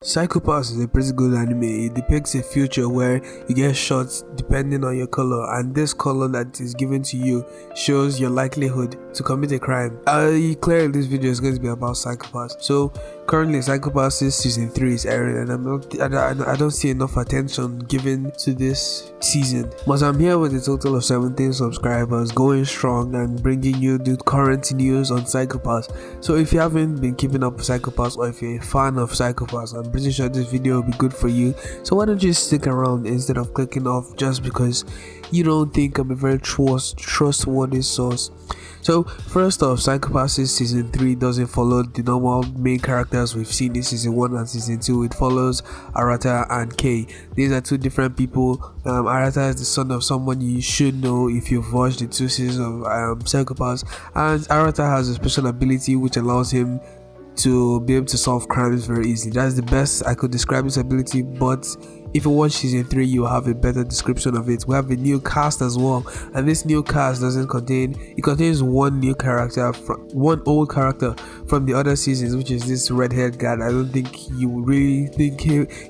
Psychopaths is a pretty good anime. It depicts a future where you get shot depending on your color, and this color that is given to you shows your likelihood to commit a crime. Clearly this video is going to be about Psychopaths. So currently Psychopaths season 3 is airing, and I don't see enough attention given to this season. But I'm here with a total of 17 subscribers, going strong and bringing you the current news on Psychopaths. So if you haven't been keeping up with Psychopaths, or if you're a fan of Psychopaths, I'm pretty sure this video will be good for you. So why don't you stick around instead of clicking off just because you don't think I'm a very trustworthy source. So first off, Psychopaths season 3 doesn't follow the normal main characters we've seen in season 1 and season 2. It follows Arata and Kei. These are two different people. Arata is the son of someone you should know if you've watched the 2 seasons of Psychopaths, and Arata has a special ability which allows him to be able to solve crimes very easily. That's the best I could describe his ability, but if you watch season 3 you'll have a better description of it. We have a new cast as well, and this new cast contains one new character, one old character from the other seasons, which is this red-haired guy. I don't think you really think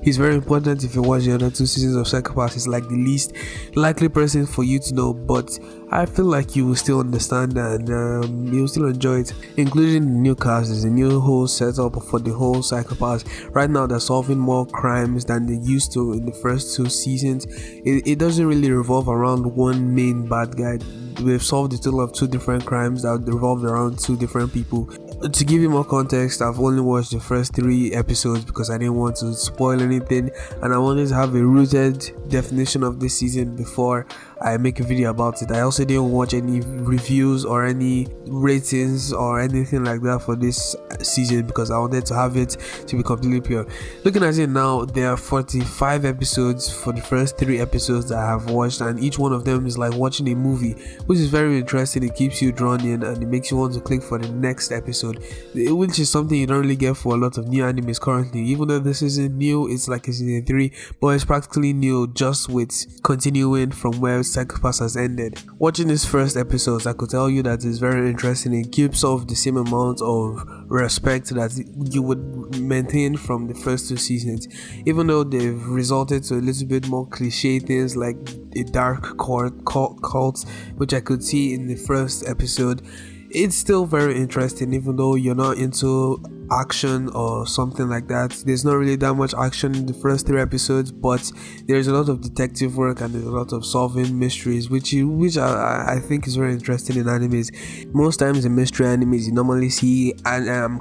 he's very important. If you watch the other 2 seasons of Psychopaths, he's like the least likely person for you to know, but I feel like you will still understand and you'll still enjoy it. Including the new cast is a new whole setup for the whole Psychopaths. Right now they're solving more crimes than they used to in the first 2 seasons. It doesn't really revolve around one main bad guy. We've solved a total of 2 different crimes that revolved around 2 different people. To give you more context, I've only watched the first 3 episodes because I didn't want to spoil anything, and I wanted to have a rooted definition of this season before I make a video about it. I also didn't watch any reviews or any ratings or anything like that for this season because I wanted to have it to be completely pure. Looking at it now, there are 45 episodes for the first 3 episodes that I have watched, and each one of them is like watching a movie, which is very interesting. It keeps you drawn in and it makes you want to click for the next episode, which is something you don't really get for a lot of new animes currently. Even though this isn't new, it's like a season 3, but it's practically new, just with continuing from where Psychopaths has ended. Watching these first episodes, I could tell you that it's very interesting. It keeps off the same amount of respect that you would maintain from the first 2 seasons, even though they've resulted to a little bit more cliche things like a dark cult, which I could see in the first episode. It's still very interesting, even though you're not into action or something like that. There's not really that much action in the first 3 episodes, but there's a lot of detective work and there's a lot of solving mysteries, which I think is very interesting in animes. Most times in mystery animes you normally see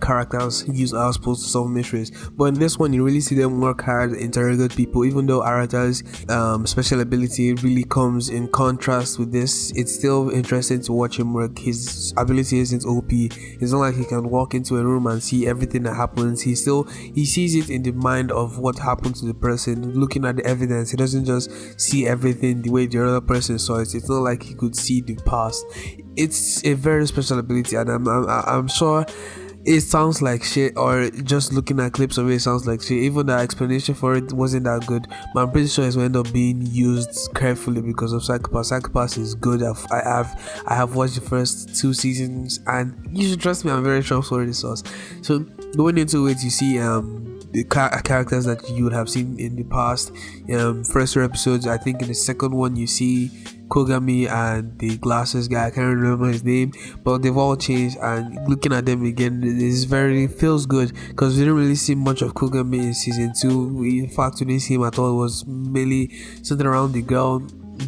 characters use outposts to solve mysteries, but in this one you really see them work hard, interrogate people. Even though Arata's special ability really comes in contrast with this, it's still interesting to watch him work. His ability isn't OP. It's not like he can walk into a room and see everything that happens. He sees it in the mind of what happened to the person, looking at the evidence. He doesn't just see everything the way the other person saw it. It's not like he could see the past. It's a very special ability, and I'm sure it sounds like shit, or just looking at clips of it sounds like shit. Even the explanation for it wasn't that good, but I'm pretty sure it's going to end up being used carefully because of Psychopaths. Psychopaths is good. I have watched the first 2 seasons, and you should trust me, I'm very trustworthy source. So going into it, you see the characters that you would have seen in the past. First 3 episodes, I think in the second one you see Kogami and the glasses guy. I can't remember his name, but they've all changed, and looking at them again feels good because we didn't really see much of Kogami in season 2. In fact, we didn't see him at all. It was mainly centered around the girl.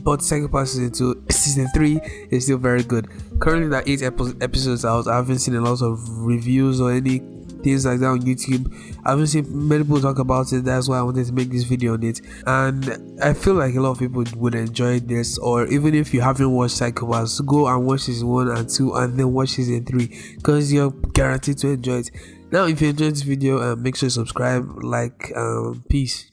But Psychopaths season 3 is still very good. Currently there are 8 episodes out. I haven't seen a lot of reviews or any things like that on YouTube. I haven't seen many people talk about it. That's why I wanted to make this video on it, and I feel like a lot of people would enjoy this. Or even if you haven't watched Psychopaths, go and watch season 1 and 2 and then watch season 3 because you're guaranteed to enjoy it. Now if you enjoyed this video, make sure you subscribe, like, peace.